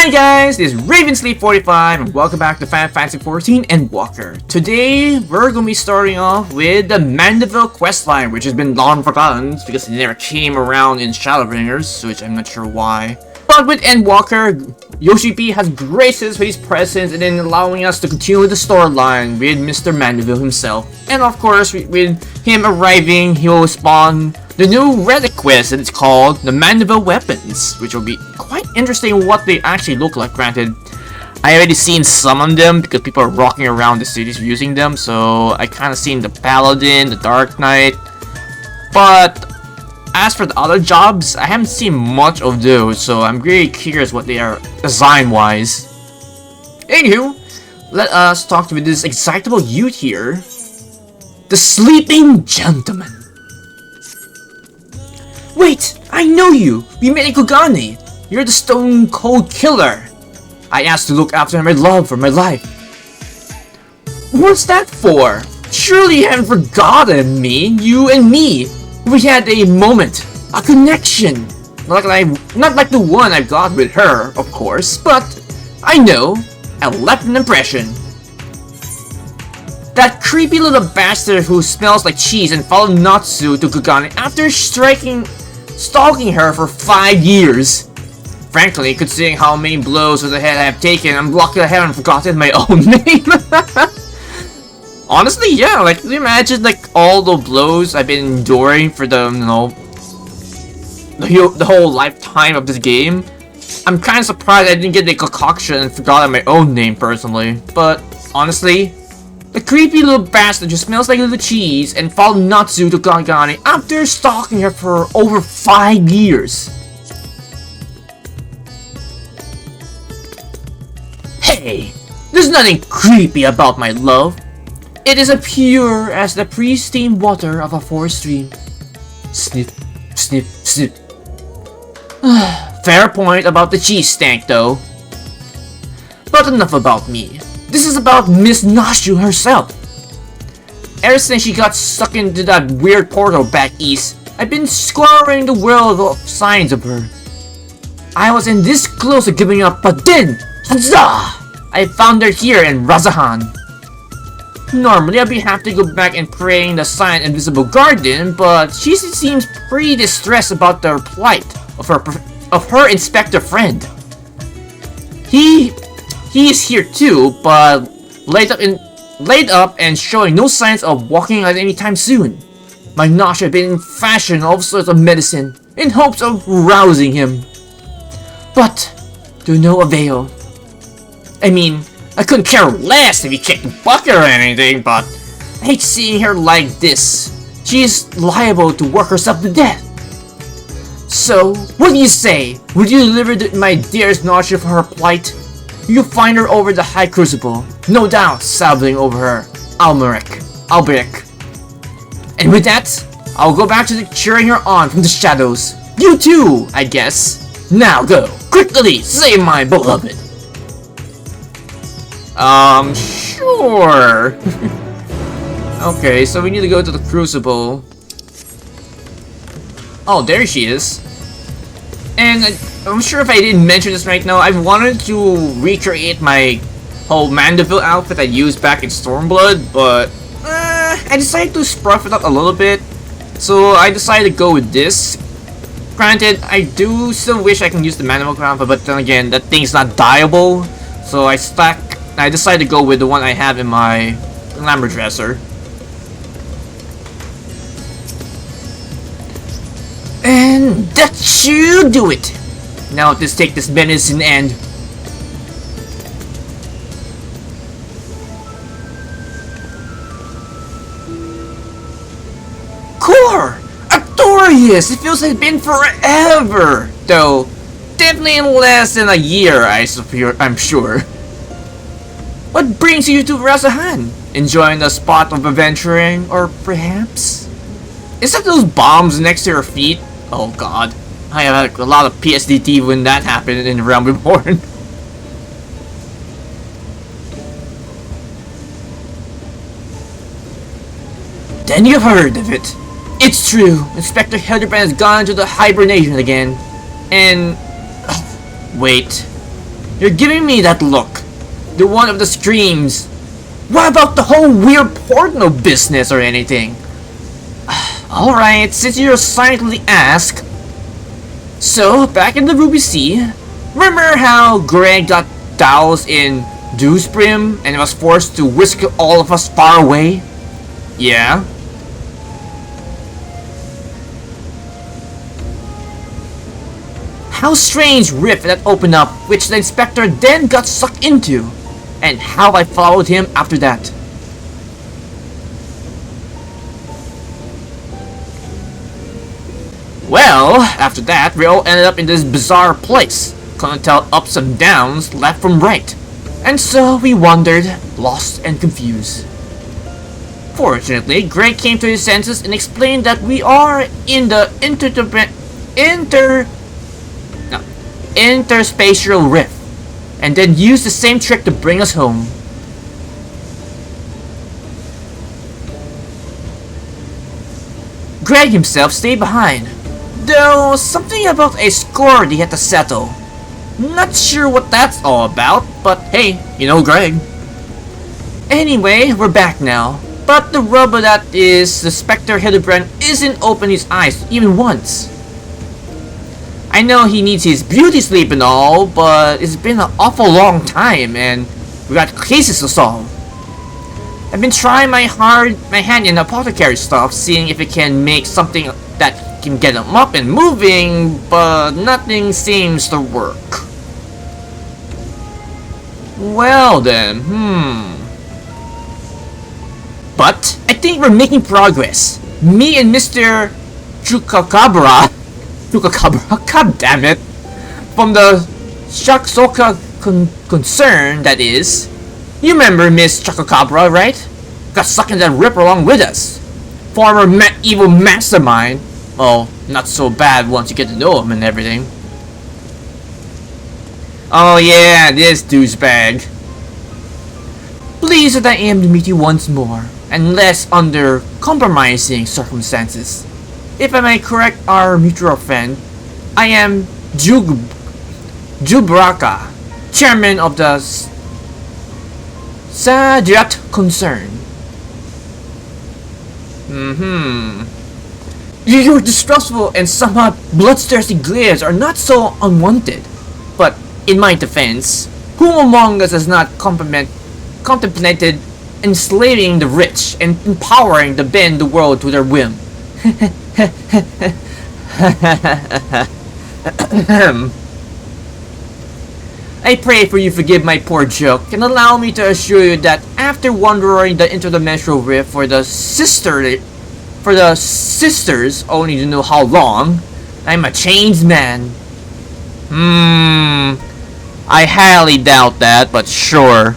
Hi guys, this is Ravensleep45 and welcome back to Final Fantasy XIV Endwalker. Today, we're going to be starting off with the Mandeville questline, which has been long forgotten because it never came around in Shadowbringers, which I'm not sure why. But with Endwalker, Yoshi P has graced us with his presence and then allowing us to continue the storyline with Mr. Mandeville himself. And of course, with him arriving, he will spawn the new relic quest that is called the Mandeville Weapons, which will be quite interesting what they actually look like. Granted, I already seen some of them because people are rocking around the cities using them, so I kind of seen the Paladin, the Dark Knight, but as for the other jobs, I haven't seen much of those, so I'm really curious what they are design-wise. Anywho, let us talk to this excitable youth here, the Sleeping Gentleman. Wait, I know you! We met in Kugane! You're the Stone Cold Killer! I asked to look after my love for my life. What's that for? Surely you haven't forgotten me, you and me! We had a moment, a connection! Not like the one I've got with her, of course, but I know, I left an impression. That creepy little bastard who smells like cheese and followed Natsu to Kugane after stalking her for 5 years. Frankly, considering how many blows to the head I have taken, I'm lucky I haven't forgotten my own name. Honestly, yeah, like, can you imagine, like, all the blows I've been enduring for the, the whole lifetime of this game? I'm kind of surprised I didn't get the concoction and forgotten my own name, personally. But, honestly, the creepy little bastard who smells like little cheese and followed Natsu to Kagane after stalking her for over 5 years. Hey, there's nothing creepy about my love. It is as pure as the pristine water of a forest stream. Snip, snip, snip. Fair point about the cheese stank, though. But enough about me. This is about Miss Nashu herself. Ever since she got stuck into that weird portal back east, I've been scouring the world of signs of her. I wasn't this close to giving up, but then, huzzah! I found her here in Razahan. Normally, I'd have to go back and pray in the Silent Invisible Garden, but she seems pretty distressed about the plight of her inspector friend. He is here too, but laid up and showing no signs of walking at any time soon. My Nashu had been fashioning all sorts of medicine in hopes of rousing him, but to no avail. I mean, I couldn't care less if he kicked the bucket or anything, but I hate seeing her like this. She is liable to work herself to death. So, what do you say? Would you deliver my dearest Nashu for her plight? You'll find her over the High Crucible, no doubt sabbling over her, Alberic. And with that, I'll go back to cheering her on from the shadows. You too, I guess. Now go, quickly, save my beloved. Sure. Okay, so we need to go to the Crucible. Oh, there she is. And I'm sure if I didn't mention this right now, I wanted to recreate my whole Mandeville outfit I used back in Stormblood, but I decided to spruff it up a little bit, so I decided to go with this. Granted, I do still wish I can use the Mandeville crown, but then again, that thing's not dyeable, so I decided to go with the one I have in my glamour dresser. And that should do it. Now let's take this medicine and... Core! Artorias! It feels like it's been forever! Though, definitely in less than a year, I'm sure. What brings you to Razahan? Enjoying the spot of adventuring, or perhaps? Is that those bombs next to your feet? Oh god. I had a lot of PSDT when that happened in Realm Reborn. Then you've heard of it. It's true. Inspector Hildibrand has gone into the hibernation again. And... wait. You're giving me that look. The one of the screams. What about the whole weird porno business or anything? Alright, since you silently ask. So, back in the Ruby Sea, remember how Greg got doused in Dews Brim and was forced to whisk all of us far away? Yeah? How strange rift that opened up, which the inspector then got sucked into, and how I followed him after that. Well, after that, we all ended up in this bizarre place. Couldn't tell ups and downs, left from right. And so we wandered, lost and confused. Fortunately, Greg came to his senses and explained that we are in the interspatial rift, and then used the same trick to bring us home. Greg himself stayed behind, though something about a score they had to settle. Not sure what that's all about, but hey, you know Greg. Anyway, we're back now, but the rub of that is the Spectre Hildibrand isn't opening his eyes even once. I know he needs his beauty sleep and all, but it's been an awful long time and we got cases to solve. I've been trying my hand in apothecary stuff, seeing if it can make something that can get him up and moving, but nothing seems to work. Well then, But I think we're making progress. Me and Mr. Chupacabra, god damn it, from the Shaksoka concern, that is. You remember Miss Chupacabra, right? Got sucked in that rip along with us. Former evil mastermind. Well, not so bad once you get to know him and everything. Oh yeah, this douchebag. Pleased that I am to meet you once more, unless under compromising circumstances. If I may correct our mutual friend, I am Jubraka, chairman of the Sadrat concern. Your distrustful and somewhat bloodthirsty glares are not so unwanted, but in my defense, who among us has not contemplated enslaving the rich and empowering to bend the world to their whim? I pray for you forgive my poor joke and allow me to assure you that after wandering the interdimensional rift for the sisters only to know how long, I'm a changed man. I highly doubt that, but sure.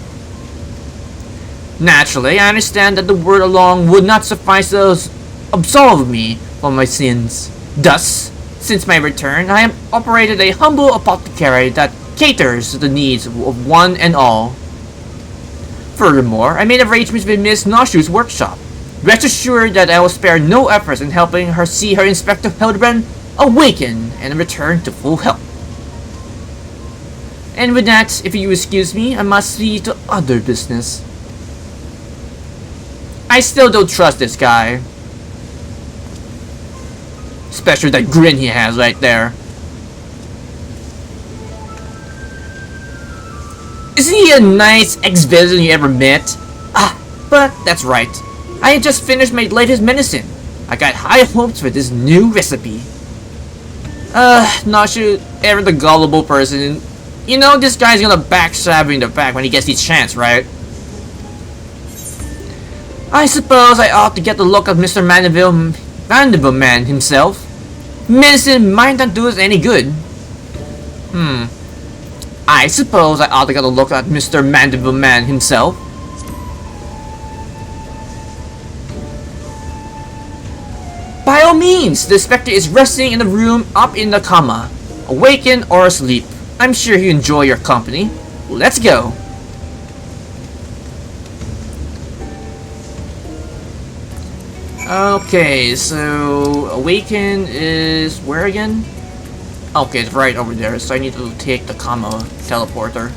Naturally, I understand that the word alone would not suffice to absolve me from my sins. Thus, since my return, I have operated a humble apothecary that caters to the needs of one and all. Furthermore, I made arrangements with Miss Nashu's workshop. Rest assured that I will spare no efforts in helping her see her Inspector Hildibrand awaken and return to full health. And with that, if you excuse me, I must see to other business. I still don't trust this guy. Especially that grin he has right there. Isn't he a nice ex-villain you ever met? But that's right. I had just finished my latest medicine. I got high hopes for this new recipe. Nashu, ever the gullible person. You know this guy's gonna backstab you in the back when he gets his chance, right? I suppose I ought to get a look at Mr. Mandeville Man himself. Medicine might not do us any good. I suppose I ought to get a look at Mr. Mandeville Man himself. By all means, the Spectre is resting in the room up in the coma, awakened or asleep. I'm sure he'll enjoy your company. Let's go. Okay, so awaken is where again? Okay, it's right over there, so I need to take the comma teleporter.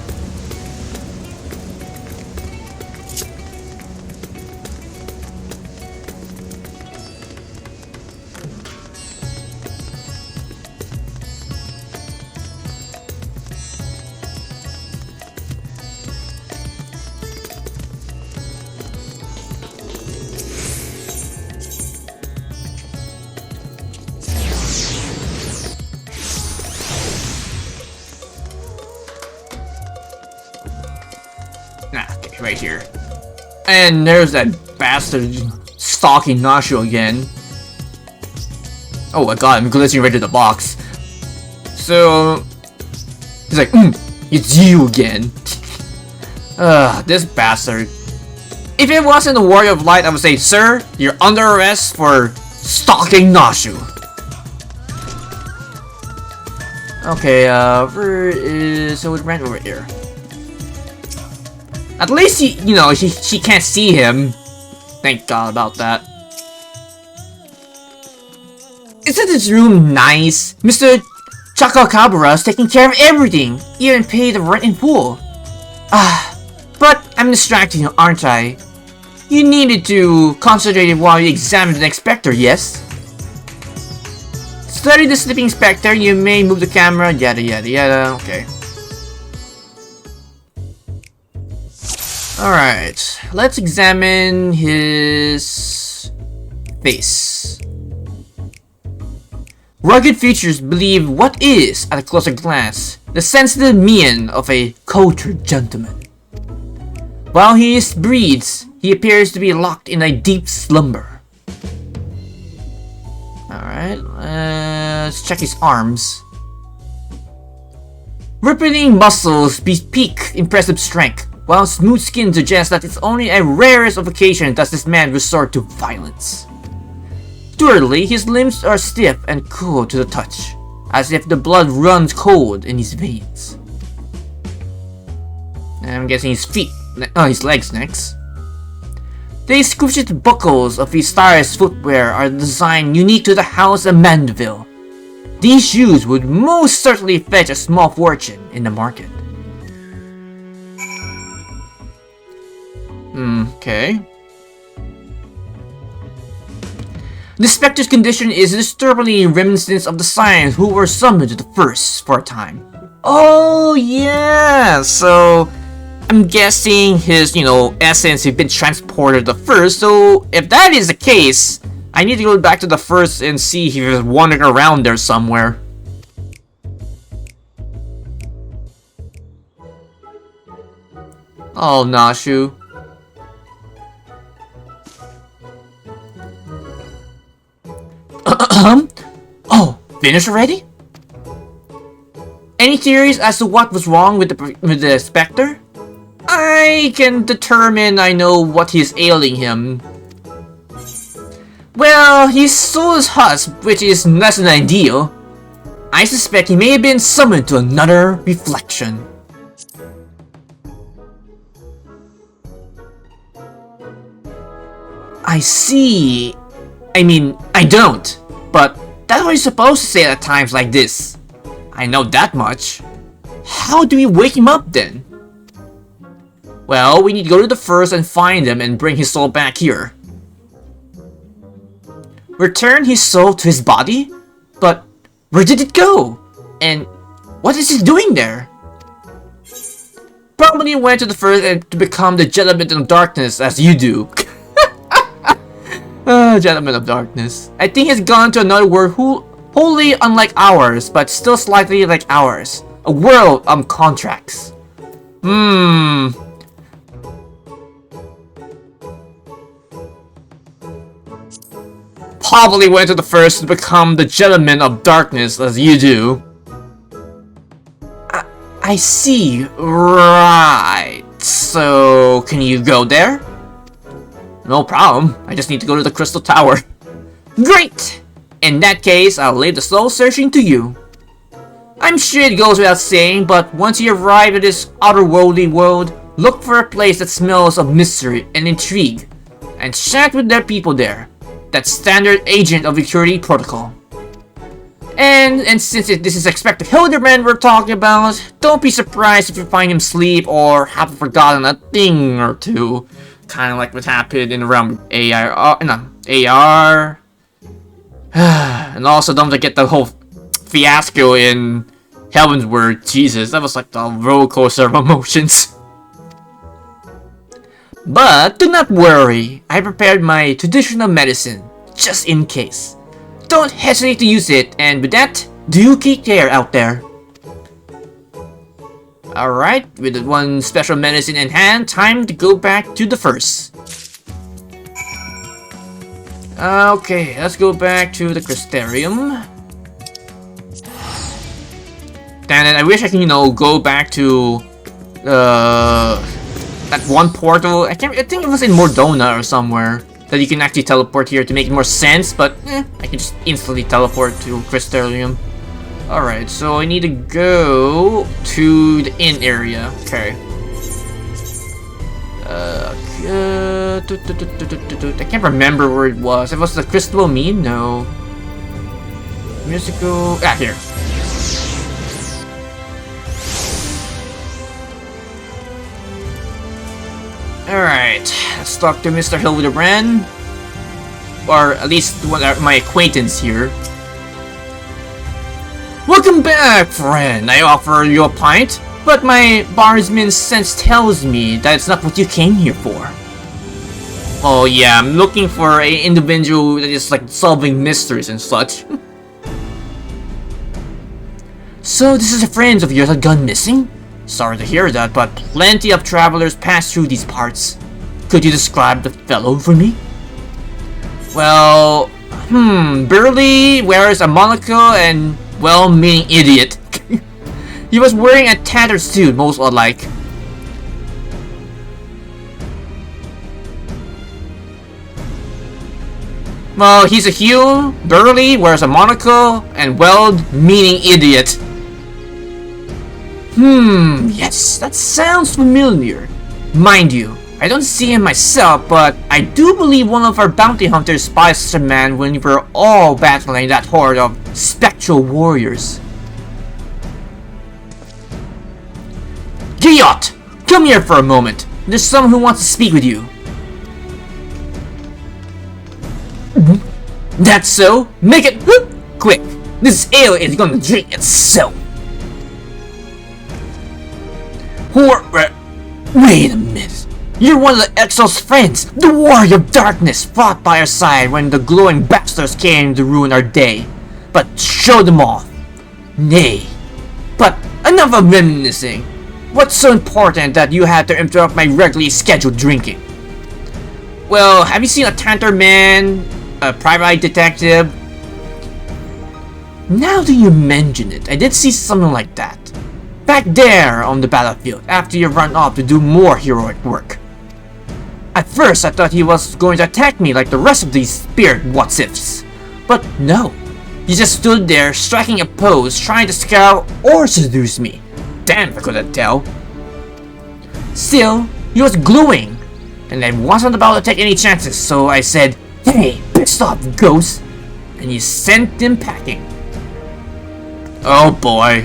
Okay, right here. And there's that bastard stalking Nashu again. Oh my god, I'm glitching right to the box. So he's like, it's you again. This bastard. If it wasn't the Warrior of Light, I would say, sir, you're under arrest for stalking Nashu. Okay, where is... so it ran over here. At least she can't see him. Thank God about that. Isn't this room nice? Mr. Chakakabura's taking care of everything, even pay the rent in full. But I'm distracting you, aren't I? You needed to concentrate while you examine the Spectre, yes? Study the sleeping Spectre, you may move the camera, yada yada yada, okay. Alright, let's examine his face. Rugged features believe what is, at a closer glance, the sensitive mien of a cultured gentleman. While he breathes, he appears to be locked in a deep slumber. Alright, let's check his arms. Rippling muscles bespeak impressive strength, while smooth skin suggests that it's only a rarest of occasion does this man resort to violence. Sturdily, his limbs are stiff and cool to the touch, as if the blood runs cold in his veins. And I'm guessing his feet, his legs next. The exquisite buckles of his stylish footwear are designed unique to the house of Mandeville. These shoes would most certainly fetch a small fortune in the market. Okay. The Spectre's condition is disturbingly reminiscent of the Scions who were summoned to the First for a time. Oh yeah, so I'm guessing his, essence has been transported to the First, so if that is the case, I need to go back to the First and see if he's wandering around there somewhere. Oh, Nashu. Oh, finished already? Any theories as to what was wrong with the Spectre? I can determine I know what is ailing him. Well, his soul is husk, which is less than ideal. I suspect he may have been summoned to another reflection. I see. I mean, I don't. But that's what you're supposed to say at times like this. I know that much. How do we wake him up then? Well, we need to go to the First and find him and bring his soul back here. Return his soul to his body? But where did it go? And what is he doing there? Probably went to the First to become the Gentleman of Darkness as you do. Gentleman of Darkness. I think he's gone to another world wholly unlike ours, but still slightly like ours. A world of contracts. Probably went to the First to become the Gentleman of Darkness as you do. I see. Right. So, can you go there? No problem. I just need to go to the Crystal Tower. Great! In that case, I'll leave the soul searching to you. I'm sure it goes without saying, but once you arrive at this otherworldly world, look for a place that smells of mystery and intrigue, and chat with their people there. That's standard agent of security protocol. And since this is expected Hildibrand we're talking about, don't be surprised if you find him asleep or have forgotten a thing or two. Kind of like what happened in the realm of AR. And also don't forget the whole fiasco in Heaven's Word. Jesus, that was like the roller coaster of emotions. But do not worry, I prepared my traditional medicine, just in case. Don't hesitate to use it, and with that, do take care out there. Alright, with the one special medicine in hand, time to go back to the first. Okay, let's go back to the Crystarium. Damn it, I wish I can, go back to that one portal. I think it was in Mordona or somewhere that you can actually teleport here to make more sense, but I can just instantly teleport to Crystarium. Alright, so I need to go to the inn area. Okay. I can't remember where it was. It was the Crystal Mean? No. Musical... here. Alright, let's talk to Mr. Hildibrand. Or at least one of my acquaintance here. Welcome back, friend. I offer you a pint, but my barman's sense tells me that it's not what you came here for. Oh yeah, I'm looking for an individual that is like solving mysteries and such. So this is a friend of yours that gone missing? Sorry to hear that, but plenty of travelers pass through these parts. Could you describe the fellow for me? Well, barely wears a monocle and well-meaning idiot. He was wearing a tattered suit, most alike. Well, he's a Hugh, burly, wears a monocle, and well-meaning idiot. Yes, that sounds familiar. Mind you, I don't see him myself, but I do believe one of our bounty hunters spied such a man when we were all battling that horde of spectral warriors. Giot! Come here for a moment. There's someone who wants to speak with you. That's so? Make it quick! This ale is gonna drink itself! Wait a minute! You're one of the Exil's friends! The warrior of darkness fought by our side when the glowing bastards came to ruin our day. But show them off! Nay. But enough of reminiscing! What's so important that you had to interrupt my regularly scheduled drinking? Well, have you seen a Tantor Man? A private eye detective? Now that you mention it, I did see something like that. Back there on the battlefield, after you run off to do more heroic work. At first, I thought he was going to attack me like the rest of these spirit what-ifs. But no. He just stood there, striking a pose, trying to scare or seduce me. Damn if I couldn't tell. Still, he was glowing, and I wasn't about to take any chances, so I said, "Hey, pissed off, ghost!" And he sent him packing. Oh boy,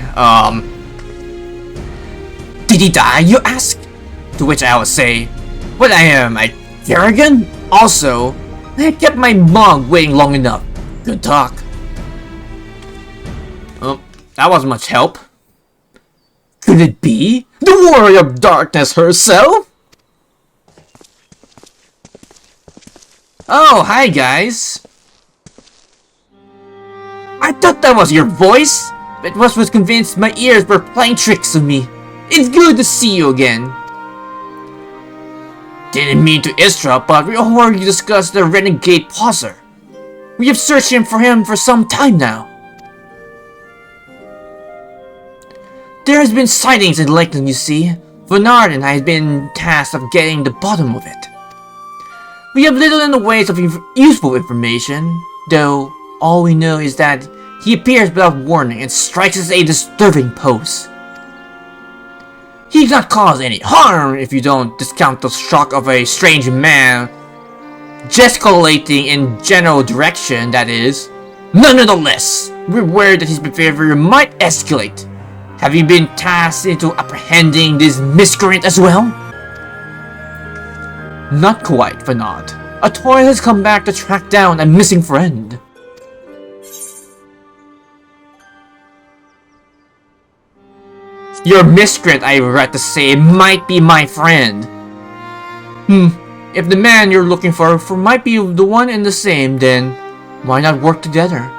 Did he die, you ask? To which I will say, what I am, I arrogant? Also, I kept my mug waiting long enough. Good talk. Oh, that wasn't much help. Could it be the warrior of darkness herself? Oh, hi guys. I thought that was your voice. It was convinced my ears were playing tricks on me. It's good to see you again. Didn't mean to interrupt, but we already discussed the renegade pauser. We have searched him for some time now. There has been sightings in Lakeland, you see. Bernard and I have been tasked of getting the bottom of it. We have little in the ways of useful information, though all we know is that he appears without warning and strikes as a disturbing pose. He does not cause any harm if you don't discount the shock of a strange man gesticulating in general direction, that is. Nonetheless, we're worried that his behavior might escalate. Have you been tasked into apprehending this miscreant as well? Not quite, Vanad. A toy has come back to track down a missing friend. Your miscreant, I regret to say, might be my friend. If the man you're looking for might be the one and the same, then why not work together?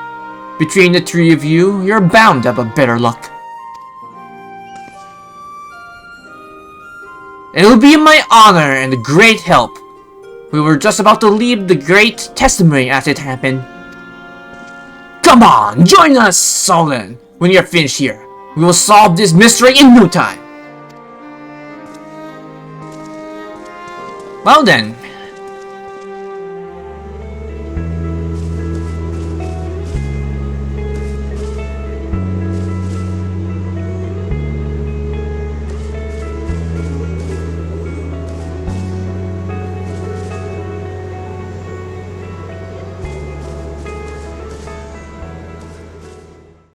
Between the three of you, you're bound to have a better luck. It will be my honor and a great help. We were just about to leave the great testimony as it happened. Come on, join us, Solon, when you're finished here. We will solve this mystery in no time. Well then,